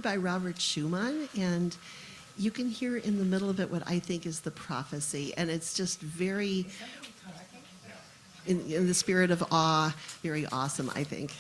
By Robert Schumann, and you can hear in the middle of it what I think is the prophecy, and it's just very, in the spirit of awe, very awesome, I think.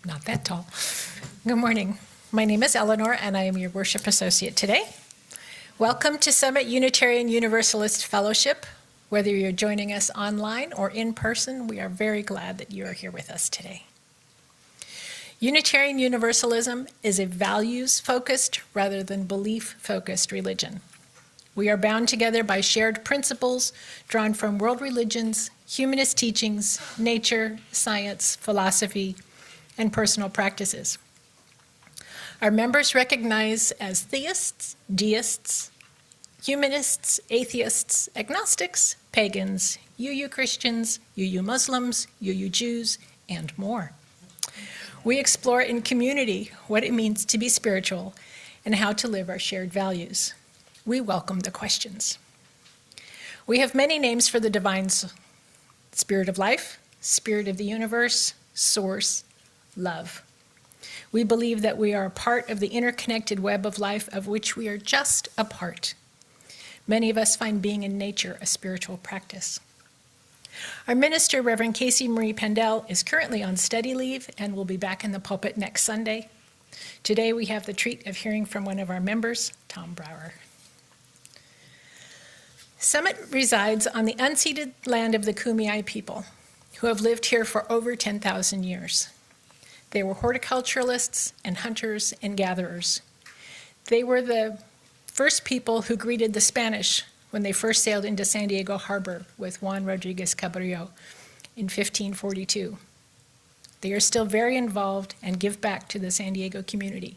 Not that tall. Good morning. My name is Eleanor, and I am your worship associate today. Welcome to Summit Unitarian Universalist Fellowship. Whether you're joining us online or in person, we are very glad that you are here with us today. Unitarian Universalism is a values-focused rather than belief-focused religion. We are bound together by shared principles drawn from world religions, humanist teachings, nature, science, philosophy, and personal practices. Our members recognize as theists, deists, humanists, atheists, agnostics, pagans, UU Christians, UU Muslims, UU Jews, and more. We explore in community what it means to be spiritual and how to live our shared values. We welcome the questions. We have many names for the divine spirit of life, spirit of the universe, source, love. We believe that we are a part of the interconnected web of life of which we are just a part. Many of us find being in nature a spiritual practice. Our minister, Reverend Casey Marie Pendel, is currently on study leave and will be back in the pulpit next Sunday. Today we have the treat of hearing from one of our members, Tom Brower. Summit resides on the unceded land of the Kumeyaay people, who have lived here for over 10,000 years. They were horticulturalists and hunters and gatherers. They were the first people who greeted the Spanish when they first sailed into San Diego Harbor with Juan Rodriguez Cabrillo in 1542. They are still very involved and give back to the San Diego community.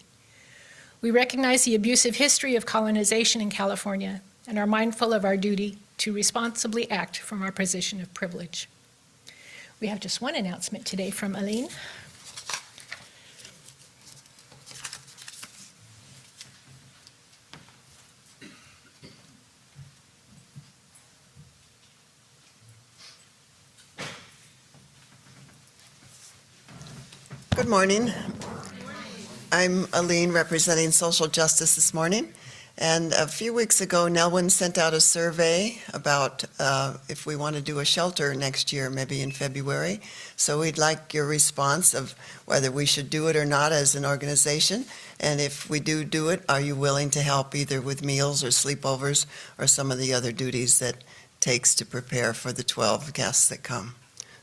We recognize the abusive history of colonization in California and are mindful of our duty to responsibly act from our position of privilege. We have just one announcement today from Aline. Good morning. I'm Aline, representing social justice this morning. And a few weeks ago, Nelwyn sent out a survey about if we want to do a shelter next year, maybe in February. So we'd like your response of whether we should do it or not as an organization. And if we do it, are you willing to help either with meals or sleepovers or some of the other duties that it takes to prepare for the 12 guests that come?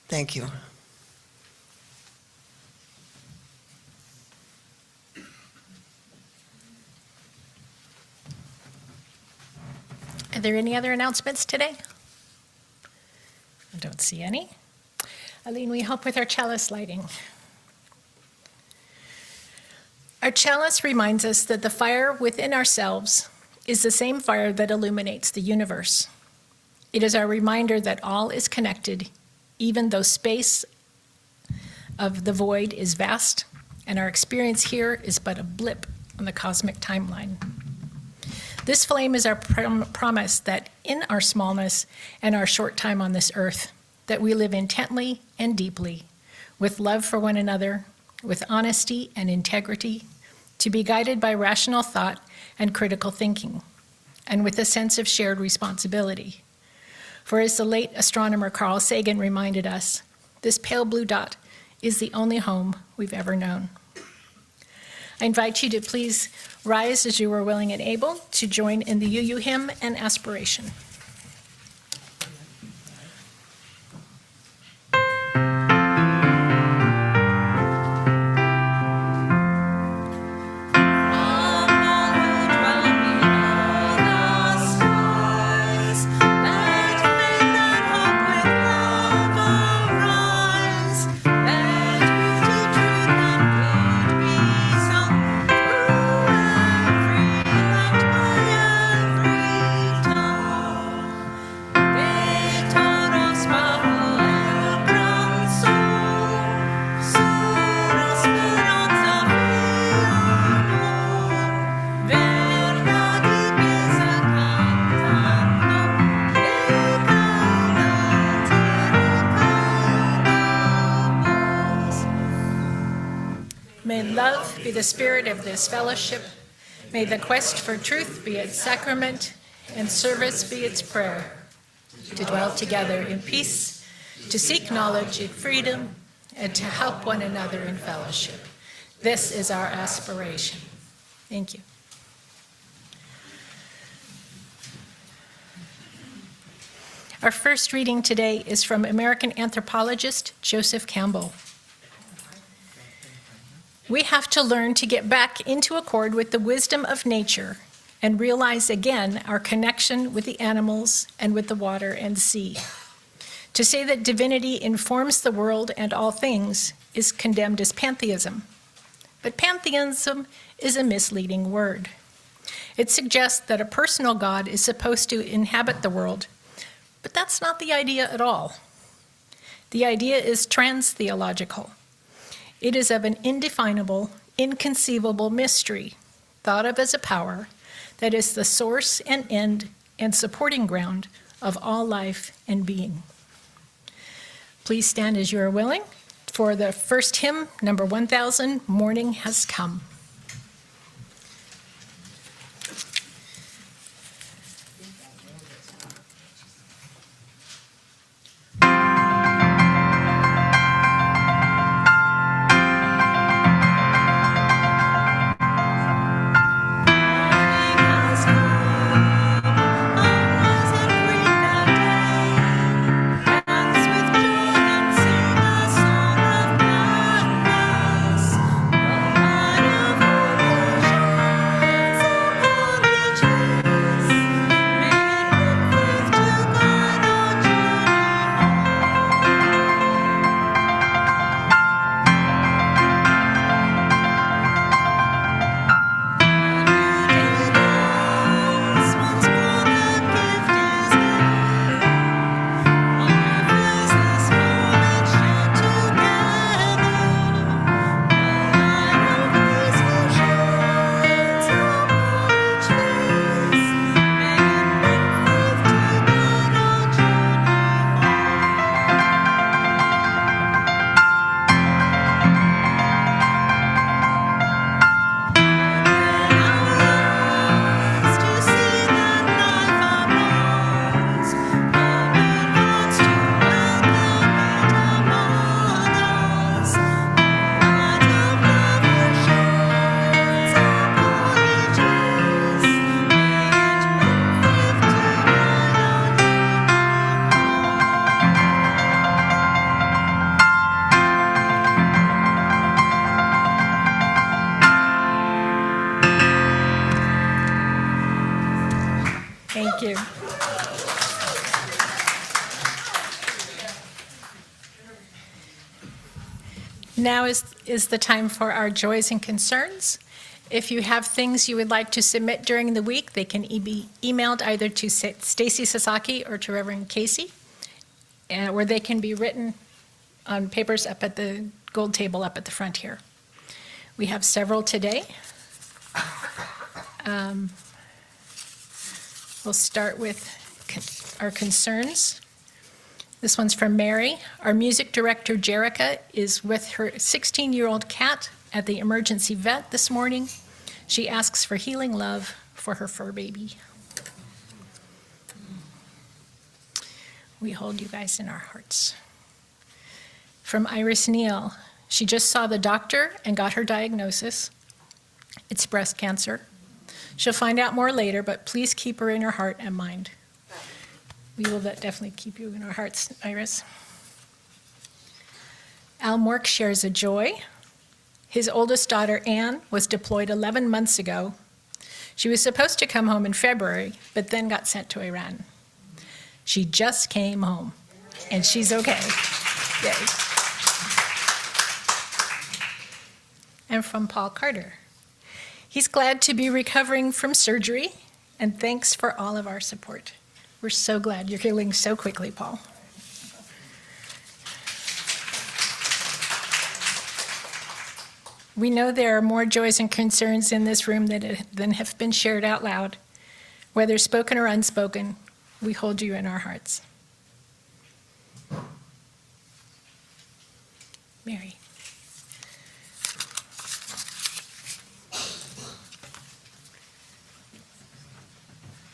Thank you. Are there any other announcements today? I don't see any. Aline, will you help with our chalice lighting? Our chalice reminds us that the fire within ourselves is the same fire that illuminates the universe. It is our reminder that all is connected, even though space of the void is vast, and our experience here is but a blip on the cosmic timeline. This flame is our promise that in our smallness and our short time on this earth, that we live intently and deeply, with love for one another, with honesty and integrity, to be guided by rational thought and critical thinking, and with a sense of shared responsibility. For as the late astronomer Carl Sagan reminded us, this pale blue dot is the only home we've ever known. I invite you to please rise as you are willing and able to join in the UU hymn and aspiration. May love be the spirit of this fellowship. May the quest for truth be its sacrament and service be its prayer. To dwell together in peace, to seek knowledge in freedom, and to help one another in fellowship. This is our aspiration. Thank you. Our first reading today is from American anthropologist Joseph Campbell. We have to learn to get back into accord with the wisdom of nature and realize again our connection with the animals and with the water and sea. To say that divinity informs the world and all things is condemned as pantheism. But pantheism is a misleading word. It suggests that a personal God is supposed to inhabit the world, but that's not the idea at all. The idea is trans-theological. It is of an indefinable, inconceivable mystery, thought of as a power that is the source and end and supporting ground of all life and being. Please stand as you are willing for the first hymn, number 1000, Morning Has Come. Thank you. Now is the time for our joys and concerns. If you have things you would like to submit during the week, they can be emailed either to Stacy Sasaki or to Reverend Casey, or they can be written on papers up at the gold table up at the front here. We have several today. We'll start with our concerns. This one's from Mary. Our music director, Jerica, is with her 16-year-old cat at the emergency vet this morning. She asks for healing love for her fur baby. We hold you guys in our hearts. From Iris Neal. She just saw the doctor and got her diagnosis. It's breast cancer. She'll find out more later, but please keep her in her heart and mind. We will definitely keep you in our hearts, Iris. Al Mork shares a joy. His oldest daughter, Anne, was deployed 11 months ago. She was supposed to come home in February, but then got sent to Iran. She just came home, and she's okay. Yay. And from Paul Carter. He's glad to be recovering from surgery, and thanks for all of our support. We're so glad you're healing so quickly, Paul. We know there are more joys and concerns in this room than have been shared out loud. Whether spoken or unspoken, we hold you in our hearts. Mary.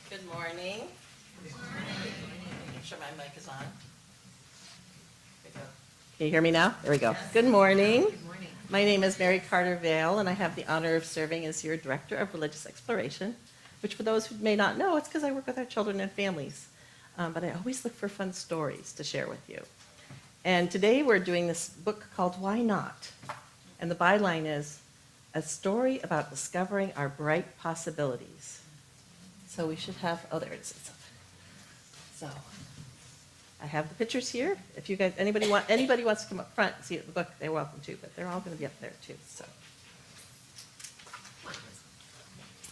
Good morning. Make sure my mic is on. There we go. Can you hear me now? There we go. Good morning. Good morning. My name is Mary Carter Vale, and I have the honor of serving as your Director of Religious Exploration, which for those who may not know, it's because I work with our children and families. But I always look for fun stories to share with you. And today we're doing this book called Why Not? And the byline is A Story About Discovering Our Bright Possibilities. So we should have, oh, there it is. It's up. So I have the pictures here. If you guys, anybody wants to come up front and see the book, they're welcome to, but they're all going to be up there too, so.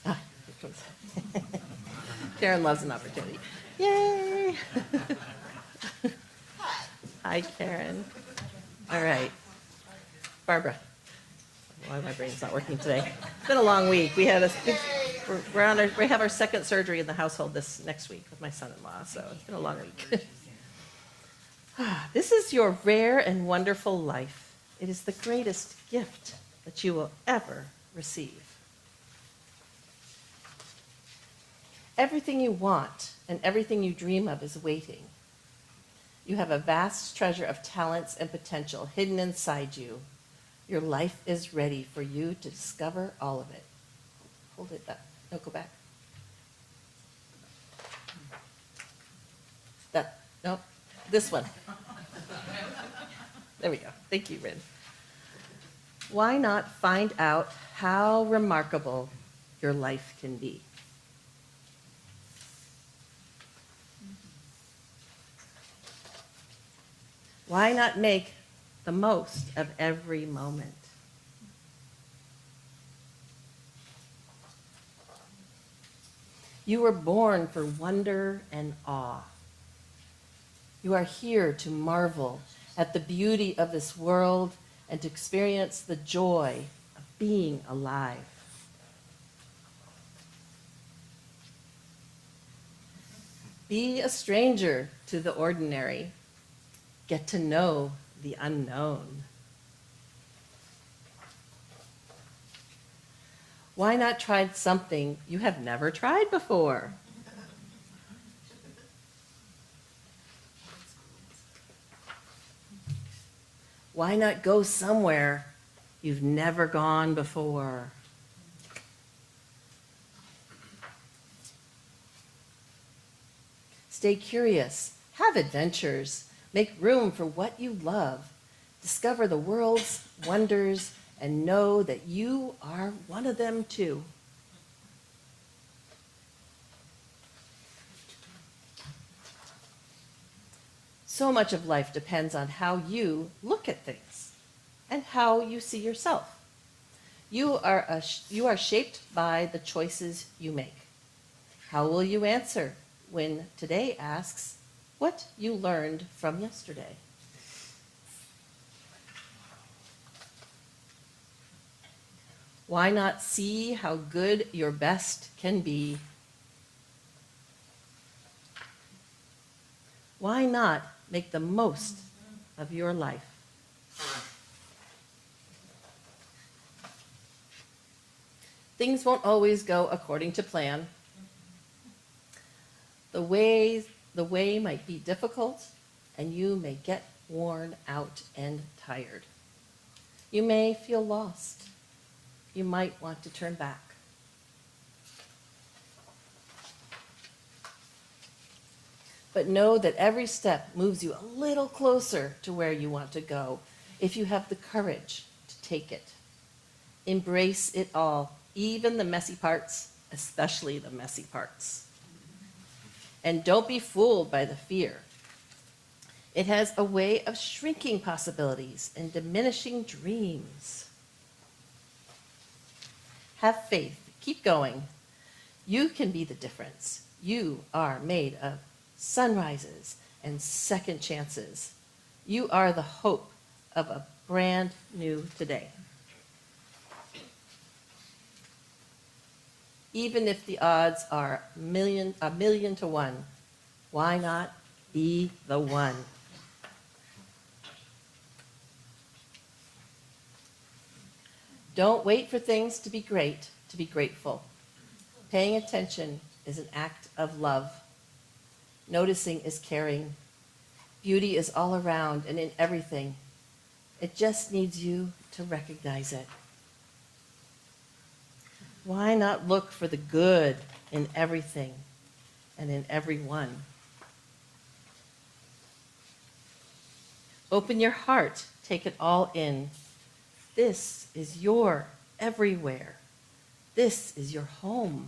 Ah, here comes. Karen loves an opportunity. Yay! Hi, Karen. All right. Barbara. Why my brain's not working today. It's been a long week. We had we have our second surgery in the household this next week with my son-in-law, so it's been a long week. This is your rare and wonderful life. It is the greatest gift that you will ever receive. Everything you want and everything you dream of is waiting. You have a vast treasure of talents and potential hidden inside you. Your life is ready for you to discover all of it. Hold it up. No, go back. No, this one. There we go. Thank you, Rin. Why not find out how remarkable your life can be? Why not make the most of every moment? You were born for wonder and awe. You are here to marvel at the beauty of this world and to experience the joy of being alive. Be a stranger to the ordinary. Get to know the unknown. Why not try something you have never tried before? Why not go somewhere you've never gone before? Stay curious, have adventures, make room for what you love, discover the world's wonders, and know that you are one of them too. So much of life depends on how you look at things and how you see yourself. You are shaped by the choices you make. How will you answer when today asks what you learned from yesterday? Why not see how good your best can be? Why not make the most of your life? Things won't always go according to plan. The way might be difficult, and you may get worn out and tired. You may feel lost. You might want to turn back. But know that every step moves you a little closer to where you want to go if you have the courage to take it. Embrace it all, even the messy parts, especially the messy parts. And don't be fooled by the fear. It has a way of shrinking possibilities and diminishing dreams. Have faith. Keep going. You can be the difference. You are made of sunrises and second chances. You are the hope of a brand new today. Even if the odds are a million to one, why not be the one? Don't wait for things to be great to be grateful. Paying attention is an act of love. Noticing is caring. Beauty is all around and in everything. It just needs you to recognize it. Why not look for the good in everything and in everyone? Open your heart, take it all in. This is your everywhere. This is your home.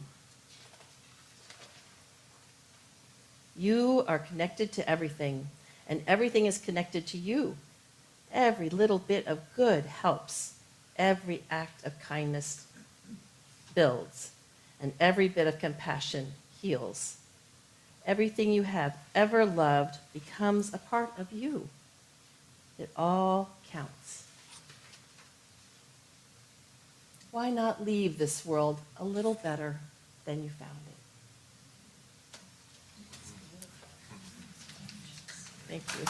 You are connected to everything, and everything is connected to you. Every little bit of good helps. Every act of kindness builds, and every bit of compassion heals. Everything you have ever loved becomes a part of you. It all counts. Why not leave this world a little better than you found it? Thank you.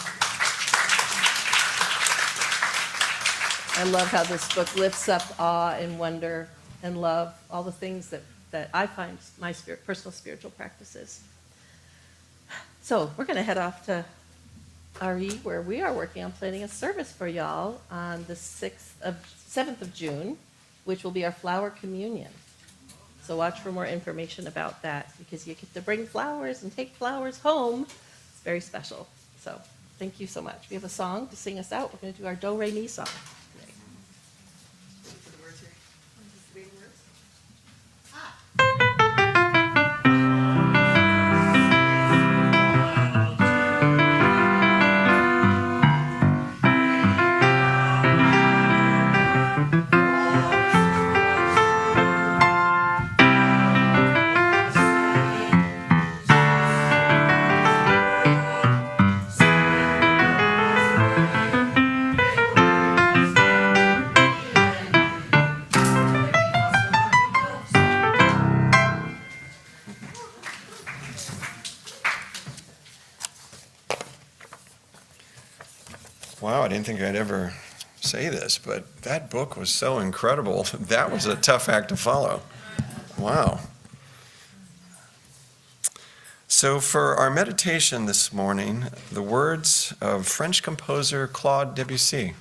I love how this book lifts up awe and wonder and love, all the things that I find my personal spiritual practices. So we're going to head off to RE, where we are working on planning a service for y'all on the 7th of June, which will be our flower communion. So watch for more information about that, because you get to bring flowers and take flowers home. It's very special. So thank you so much. We have a song to sing us out. We're going to do our Do Re Mi song today. Wow, I didn't think I'd ever say this, but that book was so incredible. That was a tough act to follow. Wow. So for our meditation this morning, the words of French composer Claude Debussy.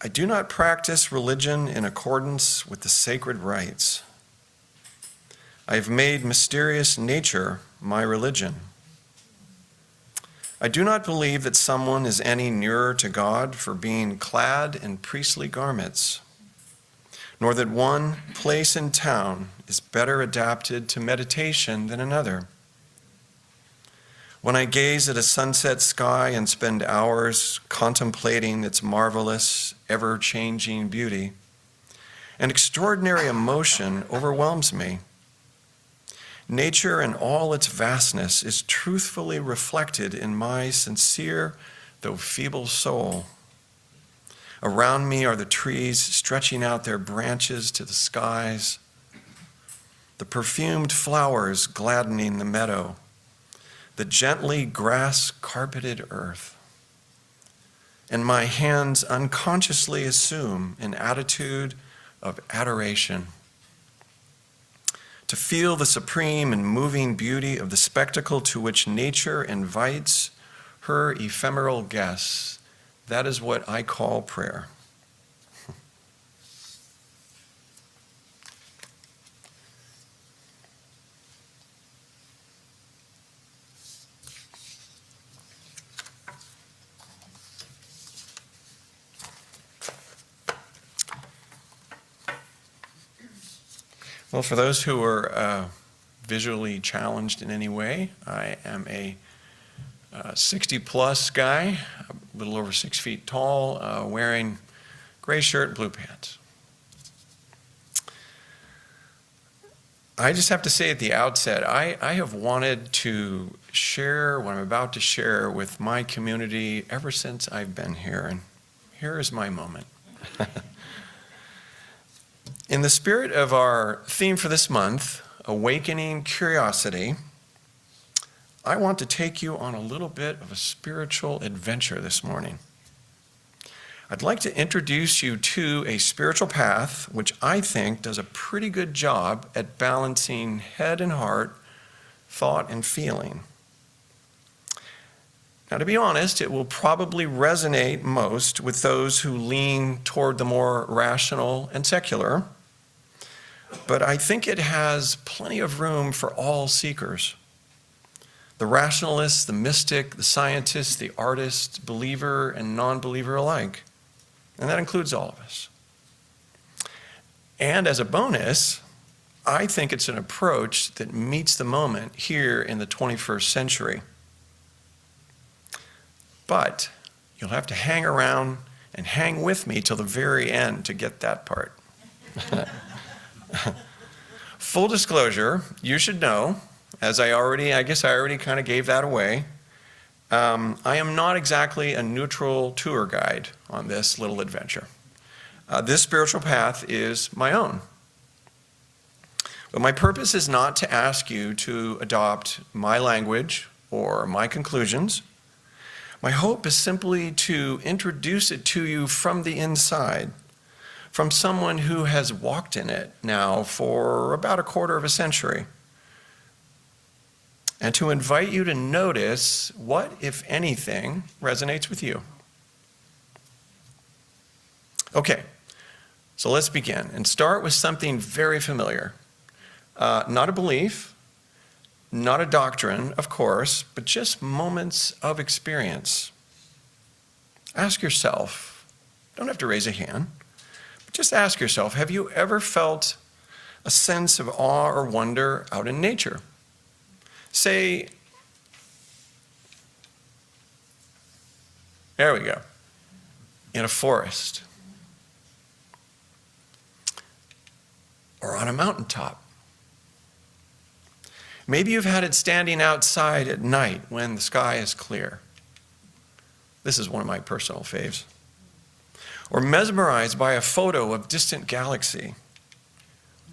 I do not practice religion in accordance with the sacred rites. I have made mysterious nature my religion. I do not believe that someone is any nearer to God for being clad in priestly garments, nor that one place in town is better adapted to meditation than another. When I gaze at a sunset sky and spend hours contemplating its marvelous, ever-changing beauty, an extraordinary emotion overwhelms me. Nature in all its vastness is truthfully reflected in my sincere, though feeble soul. Around me are the trees stretching out their branches to the skies, the perfumed flowers gladdening the meadow, the gently grass-carpeted earth. And my hands unconsciously assume an attitude of adoration. To feel the supreme and moving beauty of the spectacle to which nature invites her ephemeral guests, that is what I call prayer. Well, for those who are visually challenged in any way, I am a 60-plus guy, a little over 6 feet tall, wearing gray shirt and blue pants. I just have to say at the outset, I have wanted to share what I'm about to share with my community ever since I've been here, and here is my moment. In the spirit of our theme for this month, Awakening Curiosity, I want to take you on a little bit of a spiritual adventure this morning. I'd like to introduce you to a spiritual path which I think does a pretty good job at balancing head and heart, thought and feeling. Now, to be honest, it will probably resonate most with those who lean toward the more rational and secular, but I think it has plenty of room for all seekers. The rationalist, the mystic, the scientist, the artist, believer and non-believer alike. And that includes all of us. And as a bonus, I think it's an approach that meets the moment here in the 21st century. But you'll have to hang around and hang with me till the very end to get that part. Full disclosure, you should know, as I guess I already kind of gave that away, I am not exactly a neutral tour guide on this little adventure. This spiritual path is my own. But my purpose is not to ask you to adopt my language or my conclusions. My hope is simply to introduce it to you from the inside, from someone who has walked in it now for about a quarter of a century, and to invite you to notice what, if anything, resonates with you. Okay, so let's begin and start with something very familiar. Not a belief, not a doctrine, of course, but just moments of experience. Ask yourself, don't have to raise a hand, but just ask yourself, have you ever felt a sense of awe or wonder out in nature? Say, there we go, in a forest, or on a mountaintop. Maybe you've had it standing outside at night when the sky is clear. This is one of my personal faves. Or mesmerized by a photo of distant galaxy.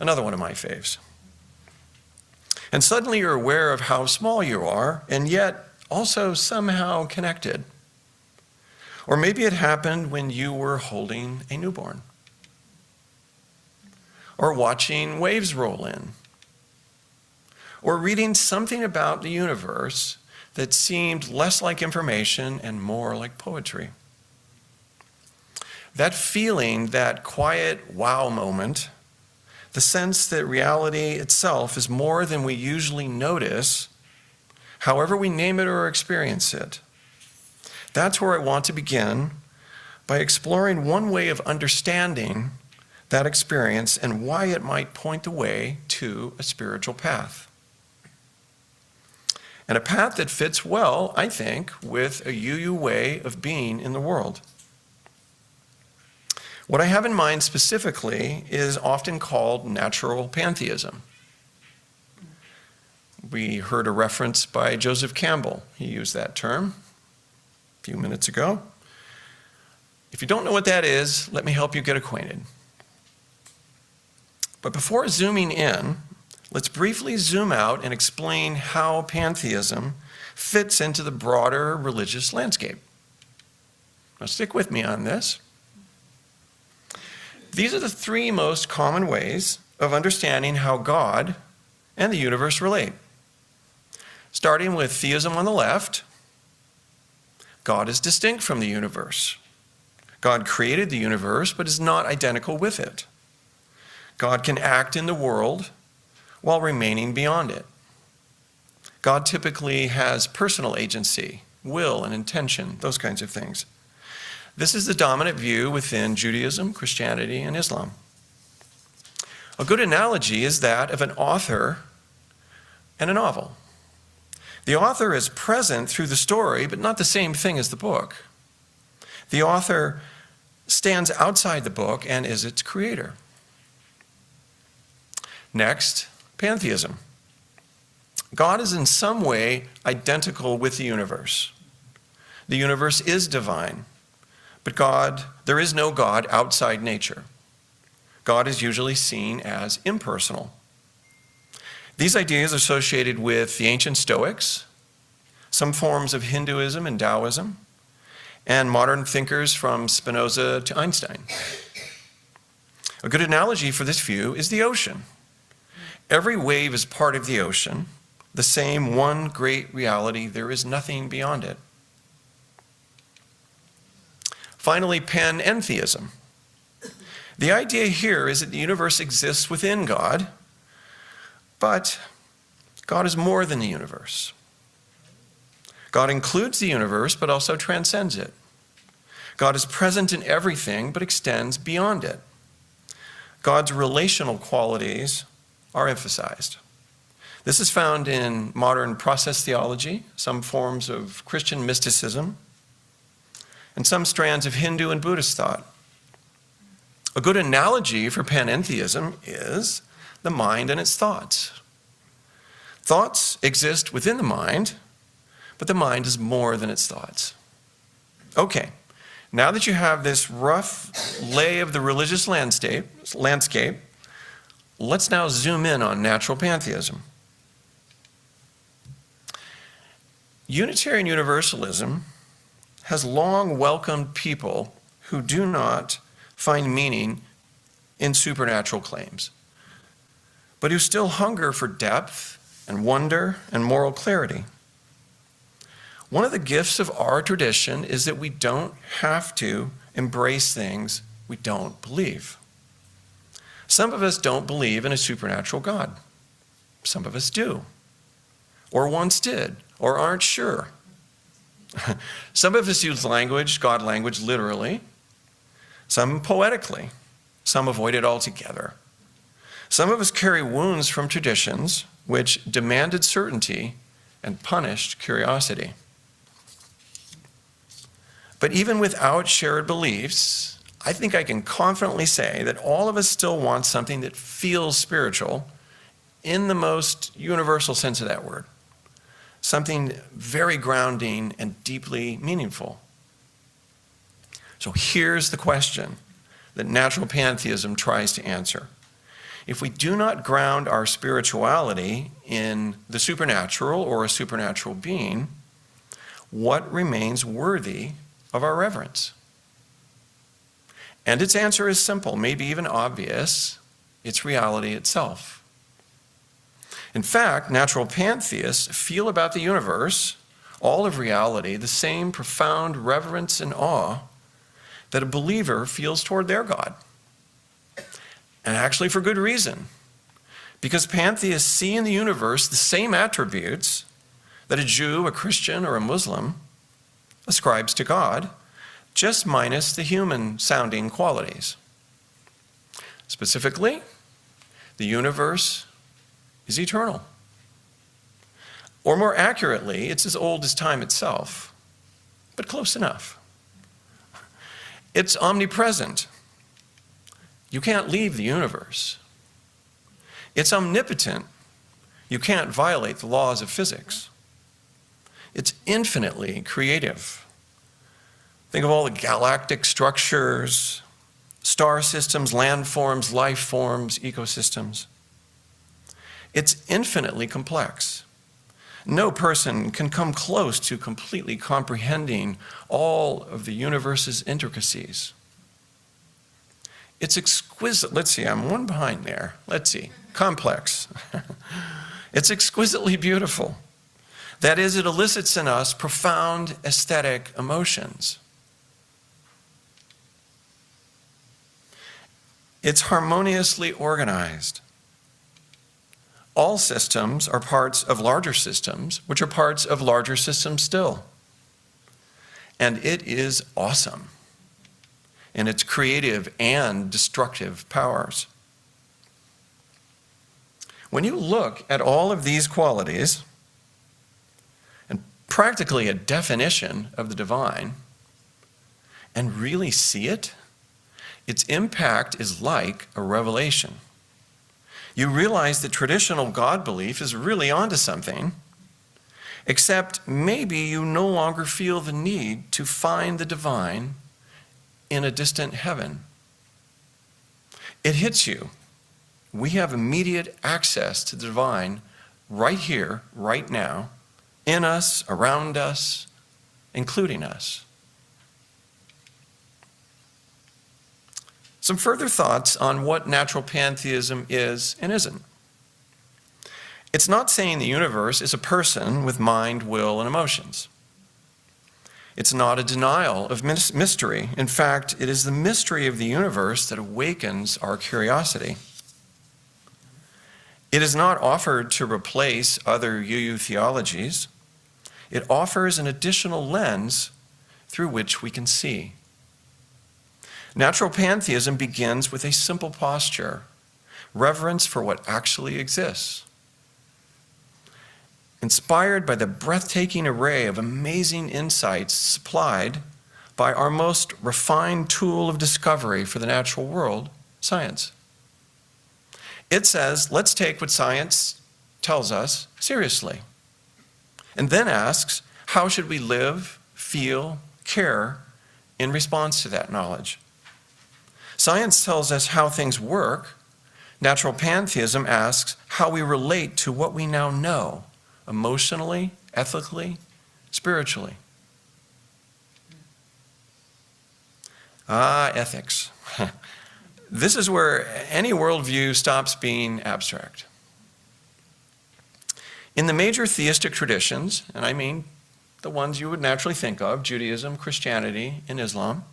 Another one of my faves. And suddenly you're aware of how small you are, and yet also somehow connected. Or maybe it happened when you were holding a newborn. Or watching waves roll in. Or reading something about the universe that seemed less like information and more like poetry. That feeling, that quiet wow moment, the sense that reality itself is more than we usually notice, however we name it or experience it. That's where I want to begin, by exploring one way of understanding that experience and why it might point the way to a spiritual path. And a path that fits well, I think, with a UU way of being in the world. What I have in mind specifically is often called natural pantheism. We heard a reference by Joseph Campbell. He used that term a few minutes ago. If you don't know what that is, let me help you get acquainted. But before zooming in, let's briefly zoom out and explain how pantheism fits into the broader religious landscape. Now stick with me on this. These are the three most common ways of understanding how God and the universe relate. Starting with theism on the left, God is distinct from the universe. God created the universe, but is not identical with it. God can act in the world while remaining beyond it. God typically has personal agency, will and intention, those kinds of things. This is the dominant view within Judaism, Christianity, and Islam. A good analogy is that of an author and a novel. The author is present through the story, but not the same thing as the book. The author stands outside the book and is its creator. Next, pantheism. God is in some way identical with the universe. The universe is divine, but there is no God outside nature. God is usually seen as impersonal. These ideas are associated with the ancient Stoics, some forms of Hinduism and Taoism, and modern thinkers from Spinoza to Einstein. A good analogy for this view is the ocean. Every wave is part of the ocean, the same one great reality. There is nothing beyond it. Finally, panentheism. The idea here is that the universe exists within God, but God is more than the universe. God includes the universe, but also transcends it. God is present in everything, but extends beyond it. God's relational qualities are emphasized. This is found in modern process theology, some forms of Christian mysticism, and some strands of Hindu and Buddhist thought. A good analogy for panentheism is the mind and its thoughts. Thoughts exist within the mind, but the mind is more than its thoughts. Okay, now that you have this rough lay of the religious landscape, let's now zoom in on natural pantheism. Unitarian Universalism has long welcomed people who do not find meaning in supernatural claims, but who still hunger for depth and wonder and moral clarity. One of the gifts of our tradition is that we don't have to embrace things we don't believe. Some of us don't believe in a supernatural God. Some of us do, or once did, or aren't sure. Some of us use language, God language, literally, some poetically, some avoid it altogether. Some of us carry wounds from traditions which demanded certainty and punished curiosity. But even without shared beliefs, I think I can confidently say that all of us still want something that feels spiritual in the most universal sense of that word. Something very grounding and deeply meaningful. So here's the question that natural pantheism tries to answer. If we do not ground our spirituality in the supernatural or a supernatural being, what remains worthy of our reverence? And its answer is simple, maybe even obvious. It's reality itself. In fact, natural pantheists feel about the universe, all of reality, the same profound reverence and awe that a believer feels toward their God. And actually for good reason. Because pantheists see in the universe the same attributes that a Jew, a Christian, or a Muslim ascribes to God, just minus the human-sounding qualities. Specifically, the universe is eternal. Or more accurately, it's as old as time itself, but close enough. It's omnipresent. You can't leave the universe. It's omnipotent. You can't violate the laws of physics. It's infinitely creative. Think of all the galactic structures, star systems, landforms, life forms, ecosystems. It's infinitely complex. No person can come close to completely comprehending all of the universe's intricacies. It's exquisite. Let's see, I'm one behind there. Let's see, complex. It's exquisitely beautiful. That is, it elicits in us profound aesthetic emotions. It's harmoniously organized. All systems are parts of larger systems, which are parts of larger systems still. And it is awesome in its creative and destructive powers. When you look at all of these qualities, and practically a definition of the divine, and really see it, its impact is like a revelation. You realize that traditional God belief is really onto something, except maybe you no longer feel the need to find the divine in a distant heaven. It hits you. We have immediate access to the divine right here, right now, in us, around us, including us. Some further thoughts on what natural pantheism is and isn't. It's not saying the universe is a person with mind, will, and emotions. It's not a denial of mystery. In fact, it is the mystery of the universe that awakens our curiosity. It is not offered to replace other UU theologies. It offers an additional lens through which we can see. Natural pantheism begins with a simple posture reverence for what actually exists. Inspired by the breathtaking array of amazing insights supplied by our most refined tool of discovery for the natural world, science. It says, let's take what science tells us seriously, and then asks, how should we live, feel, care in response to that knowledge? Science tells us how things work. Natural pantheism asks how we relate to what we now know, emotionally, ethically, spiritually. Ethics. This is where any worldview stops being abstract. In the major theistic traditions, and I mean the ones you would naturally think of, Judaism, Christianity, and Islam,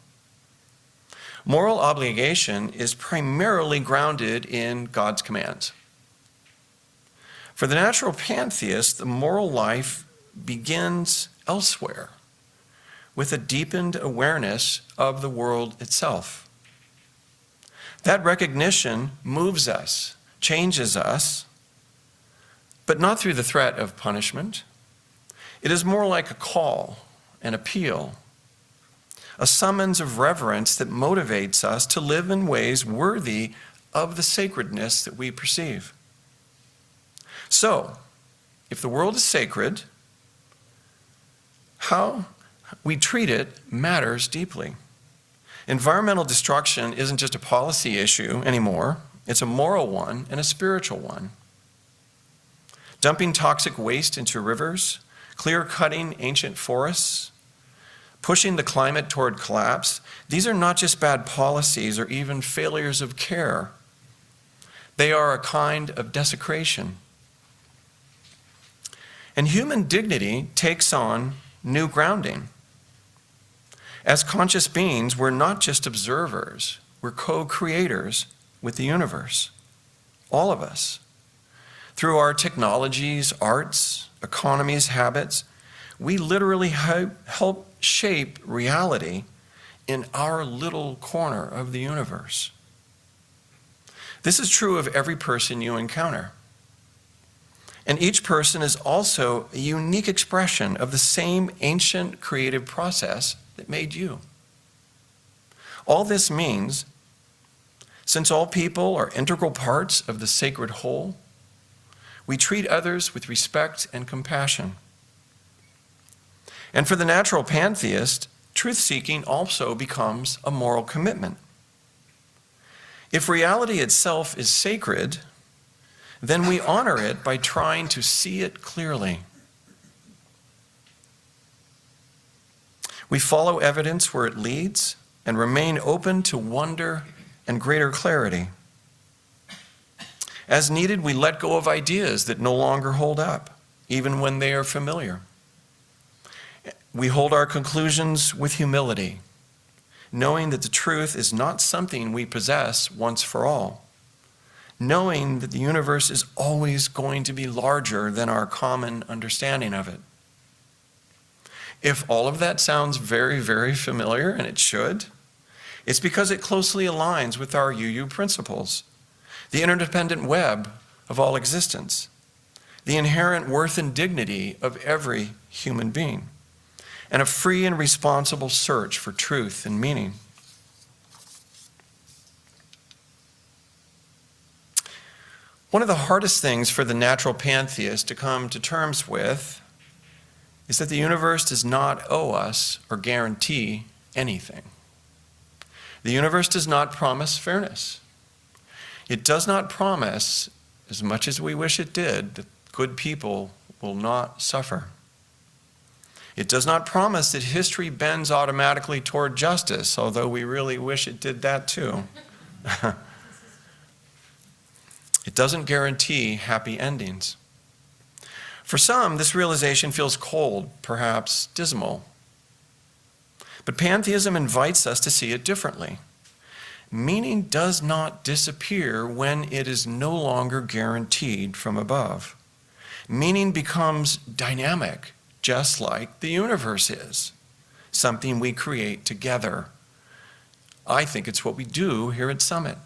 moral obligation is primarily grounded in God's commands. For the natural pantheist, the moral life begins elsewhere, with a deepened awareness of the world itself. That recognition moves us, changes us, but not through the threat of punishment. It is more like a call, an appeal, a summons of reverence that motivates us to live in ways worthy of the sacredness that we perceive. So, if the world is sacred, how we treat it matters deeply. Environmental destruction isn't just a policy issue anymore, it's a moral one and a spiritual one. Dumping toxic waste into rivers, clear-cutting ancient forests, pushing the climate toward collapse, these are not just bad policies or even failures of care. They are a kind of desecration. And human dignity takes on new grounding. As conscious beings, we're not just observers, we're co-creators with the universe. All of us. Through our technologies, arts, economies, habits, we literally help shape reality in our little corner of the universe. This is true of every person you encounter. And each person is also a unique expression of the same ancient creative process that made you. All this means, since all people are integral parts of the sacred whole, we treat others with respect and compassion. And for the natural pantheist, truth-seeking also becomes a moral commitment. If reality itself is sacred, then we honor it by trying to see it clearly. We follow evidence where it leads and remain open to wonder and greater clarity. As needed, we let go of ideas that no longer hold up, even when they are familiar. We hold our conclusions with humility, knowing that the truth is not something we possess once for all, knowing that the universe is always going to be larger than our common understanding of it. If all of that sounds very, very familiar, and it should, it's because it closely aligns with our UU principles, the interdependent web of all existence, the inherent worth and dignity of every human being, and a free and responsible search for truth and meaning. One of the hardest things for the natural pantheist to come to terms with is that the universe does not owe us or guarantee anything. The universe does not promise fairness. It does not promise, as much as we wish it did, that good people will not suffer. It does not promise that history bends automatically toward justice, although we really wish it did that too. It doesn't guarantee happy endings. For some, this realization feels cold, perhaps dismal. But pantheism invites us to see it differently. Meaning does not disappear when it is no longer guaranteed from above. Meaning becomes dynamic, just like the universe is, something we create together. I think it's what we do here at Summit.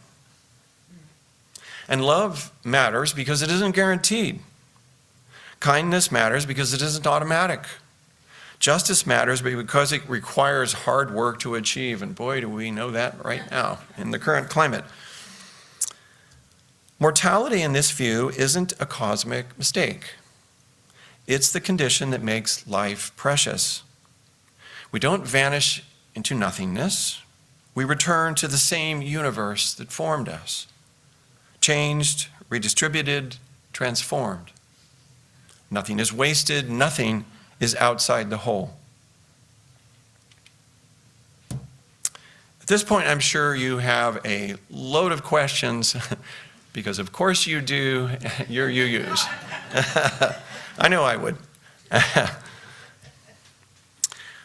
And love matters because it isn't guaranteed. Kindness matters because it isn't automatic. Justice matters because it requires hard work to achieve, and boy, do we know that right now in the current climate. Mortality in this view isn't a cosmic mistake. It's the condition that makes life precious. We don't vanish into nothingness. We return to the same universe that formed us, changed, redistributed, transformed. Nothing is wasted, nothing is outside the whole. At this point, I'm sure you have a load of questions, because of course you do, you're UUs. I know I would.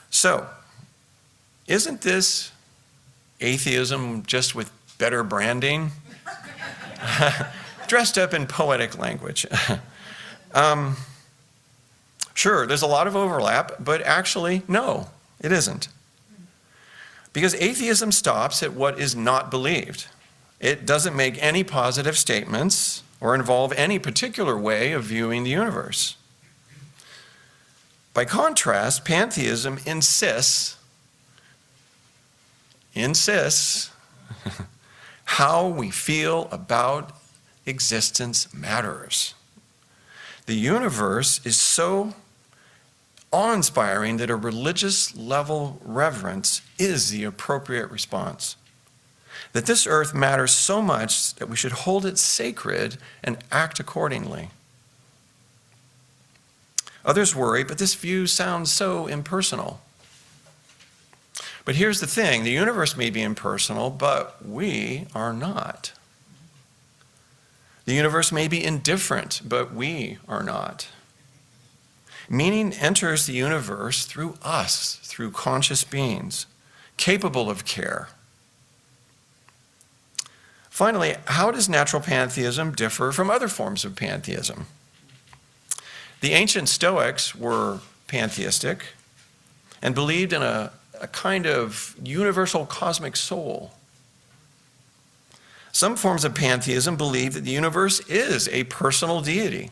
So, isn't this atheism just with better branding? Dressed up in poetic language. Sure, there's a lot of overlap, but actually, no, it isn't. Because atheism stops at what is not believed. It doesn't make any positive statements or involve any particular way of viewing the universe. By contrast, pantheism insists how we feel about existence matters. The universe is so awe-inspiring that a religious level reverence is the appropriate response. That this earth matters so much that we should hold it sacred and act accordingly. Others worry, but this view sounds so impersonal. But here's the thing, the universe may be impersonal, but we are not. The universe may be indifferent, but we are not. Meaning enters the universe through us, through conscious beings, capable of care. Finally, how does natural pantheism differ from other forms of pantheism? The ancient Stoics were pantheistic and believed in a kind of universal cosmic soul. Some forms of pantheism believe that the universe is a personal deity.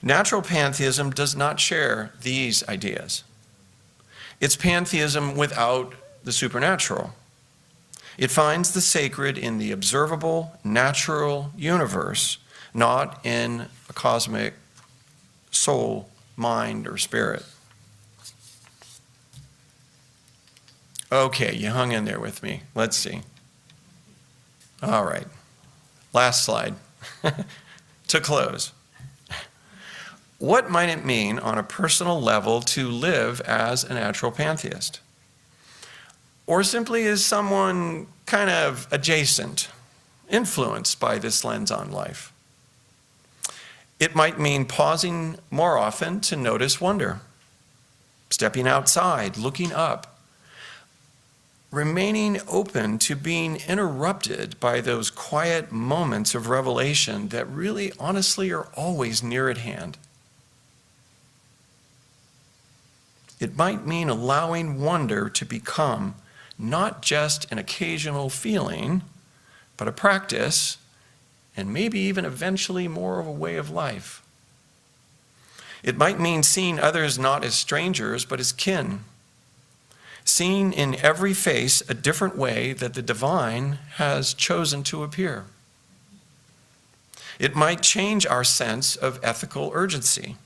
Natural pantheism does not share these ideas. It's pantheism without the supernatural. It finds the sacred in the observable, natural universe, not in a cosmic soul, mind, or spirit. Okay, you hung in there with me. Let's see. All right. Last slide. To close. What might it mean on a personal level to live as a natural pantheist? Or simply as someone kind of adjacent, influenced by this lens on life? It might mean pausing more often to notice wonder, stepping outside, looking up, remaining open to being interrupted by those quiet moments of revelation that really, honestly, are always near at hand. It might mean allowing wonder to become not just an occasional feeling, but a practice, and maybe even eventually more of a way of life. It might mean seeing others not as strangers, but as kin. Seeing in every face a different way that the divine has chosen to appear. It might change our sense of ethical urgency.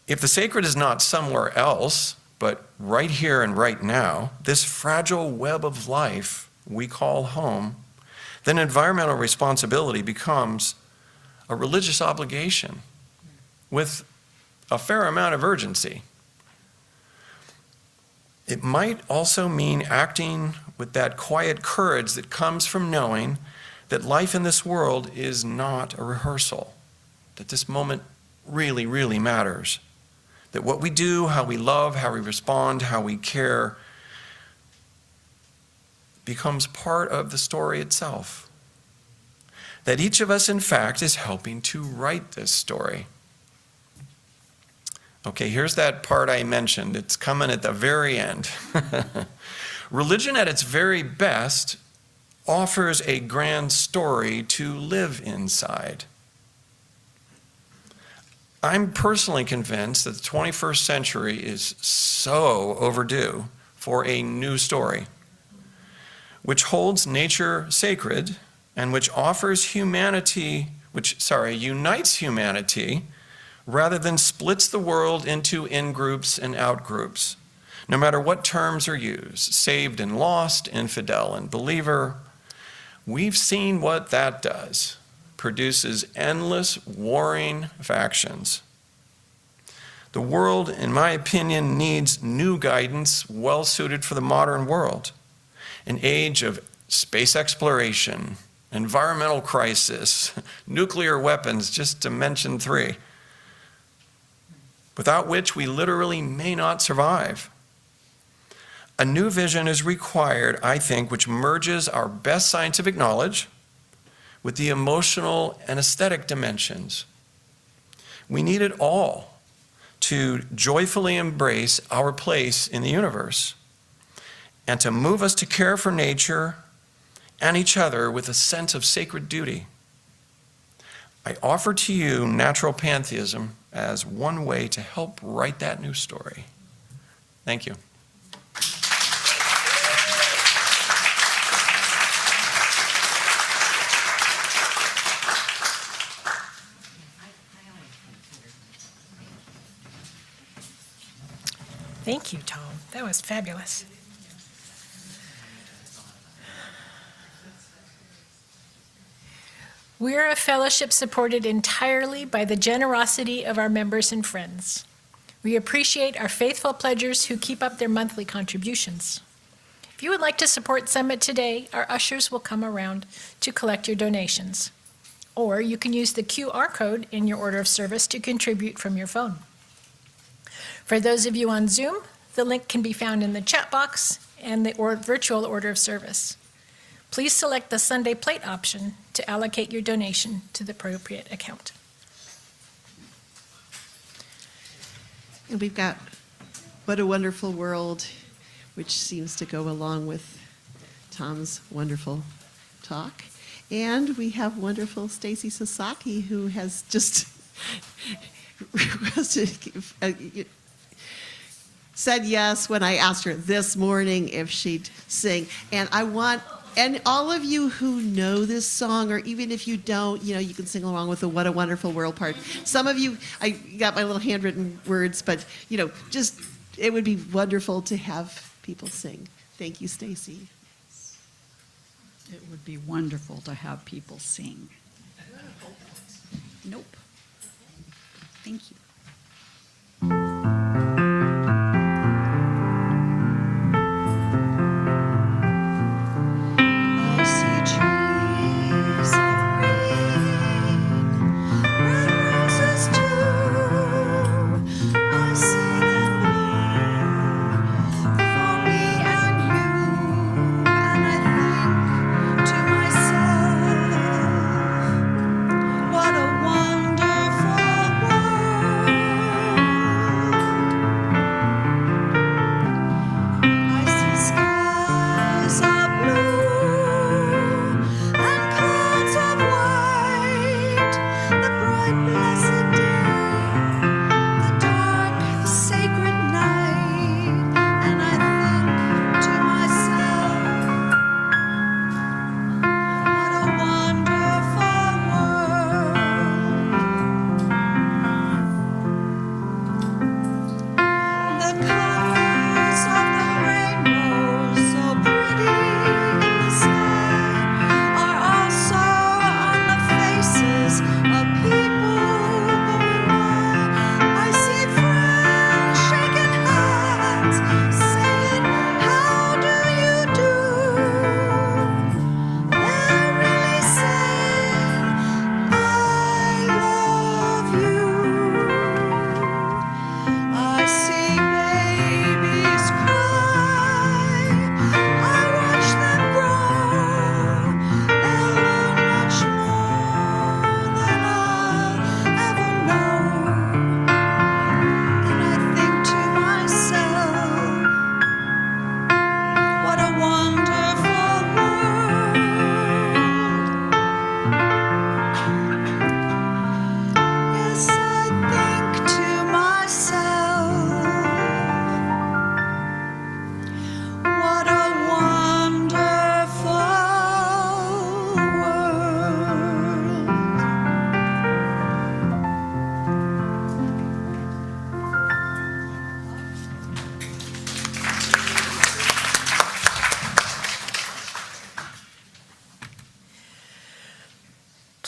If the sacred is not somewhere else, but right here and right now, this fragile web of life we call home, then environmental responsibility becomes a religious obligation with a fair amount of urgency. It might also mean acting with that quiet courage that comes from knowing that life in this world is not a rehearsal, that this moment really, really matters. That what we do, how we love, how we respond, how we care, becomes part of the story itself. That each of us, in fact, is helping to write this story. Okay, here's that part I mentioned. It's coming at the very end. Religion at its very best offers a grand story to live inside. I'm personally convinced that the 21st century is so overdue for a new story, which holds nature sacred and which unites humanity rather than splits the world into in-groups and out-groups. No matter what terms are used, saved and lost, infidel and believer, we've seen what that does. Produces endless warring factions. The world, in my opinion, needs new guidance well suited for the modern world. An age of space exploration, environmental crisis, nuclear weapons, just to mention 3, without which we literally may not survive. A new vision is required, I think, which merges our best scientific knowledge with the emotional and aesthetic dimensions. We need it all to joyfully embrace our place in the universe and to move us to care for nature and each other with a sense of sacred duty. I offer to you natural pantheism as one way to help write that new story. Thank you. Thank you, Tom. That was fabulous. We're a fellowship supported entirely by the generosity of our members and friends. We appreciate our faithful pledgers who keep up their monthly contributions. If you would like to support Summit today, our ushers will come around to collect your donations. Or you can use the QR code in your order of service to contribute from your phone. For those of you on Zoom, the link can be found in the chat box and the virtual order of service. Please select the Sunday plate option to allocate your donation to the appropriate account. And we've got What a Wonderful World, which seems to go along with Tom's wonderful talk. And we have wonderful Stacy Sasaki, who has just said yes when I asked her this morning if she'd sing. And and all of you who know this song, or even if you don't, you can sing along with the What a Wonderful World part. Some of you, I got my little handwritten words, but, just, it would be wonderful to have people sing. Thank you, Stacy. It would be wonderful to have people sing. Nope. Thank you. I see trees of green, red roses too. I sing and bloom for me and you, and I think to myself, what a wonderful world.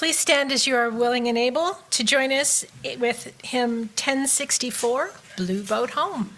Please stand as you are willing and able to join us with hymn 1064, Blue Boat Home.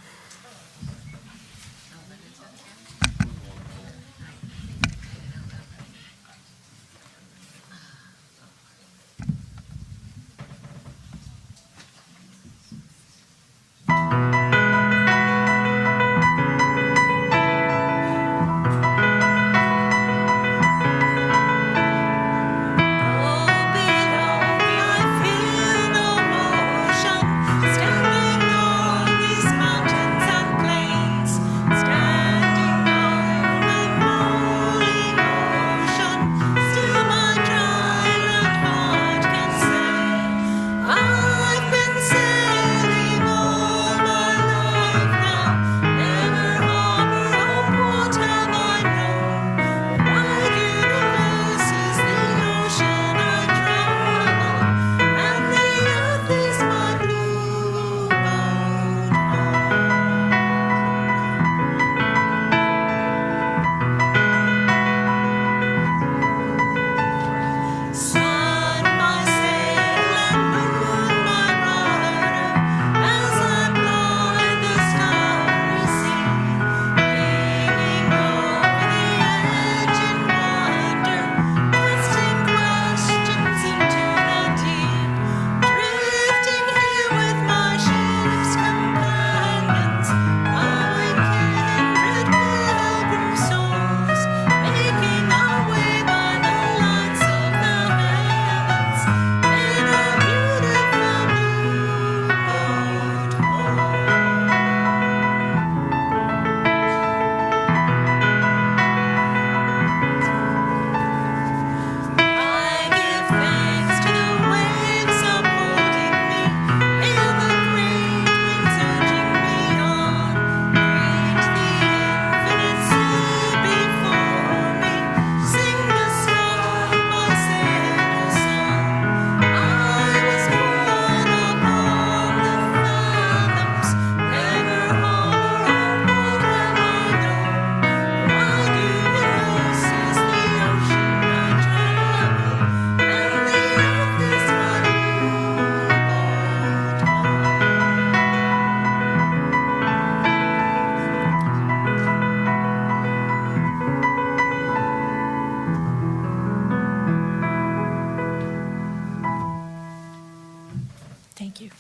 Thank you.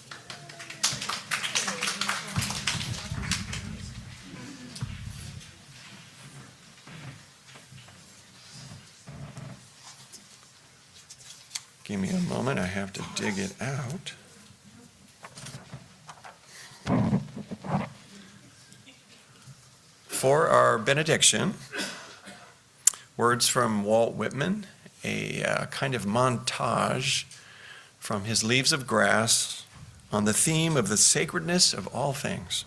Give me a moment, I have to dig it out. For our benediction, words from Walt Whitman, a kind of montage from his Leaves of Grass on the theme of the sacredness of all things.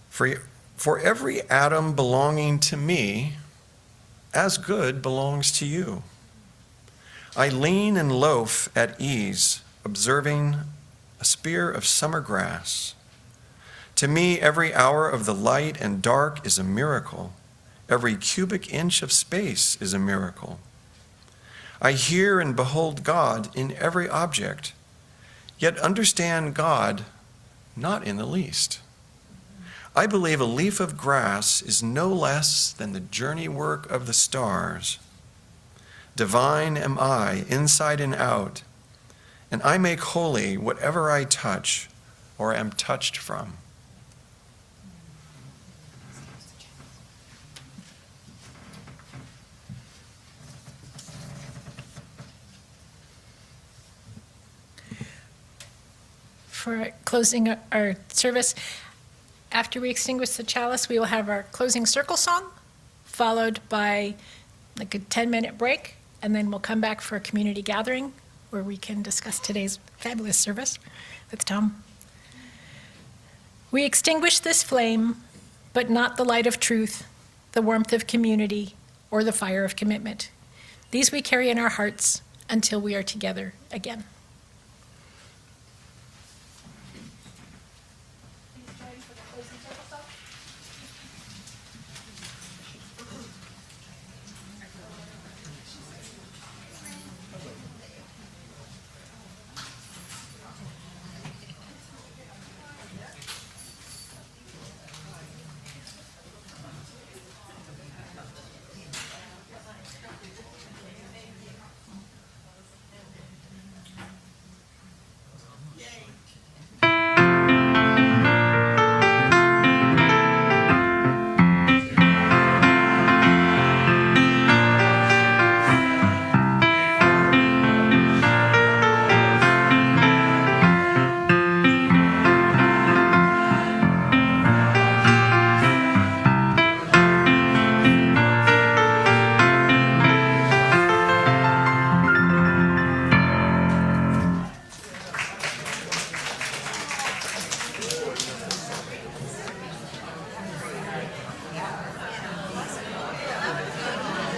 For every atom belonging to me, as good belongs to you. I lean and loaf at ease, observing a spear of summer grass. To me, every hour of the light and dark is a miracle. Every cubic inch of space is a miracle. I hear and behold God in every object, yet understand God not in the least. I believe a leaf of grass is no less than the journey work of the stars. Divine am I, inside and out, and I make holy whatever I touch or am touched from. For closing our service, after we extinguish the chalice, we will have our closing circle song, followed by like a 10-minute break, and then we'll come back for a community gathering where we can discuss today's fabulous service with Tom. We extinguish this flame, but not the light of truth, the warmth of community, or the fire of commitment. These we carry in our hearts until we are together again.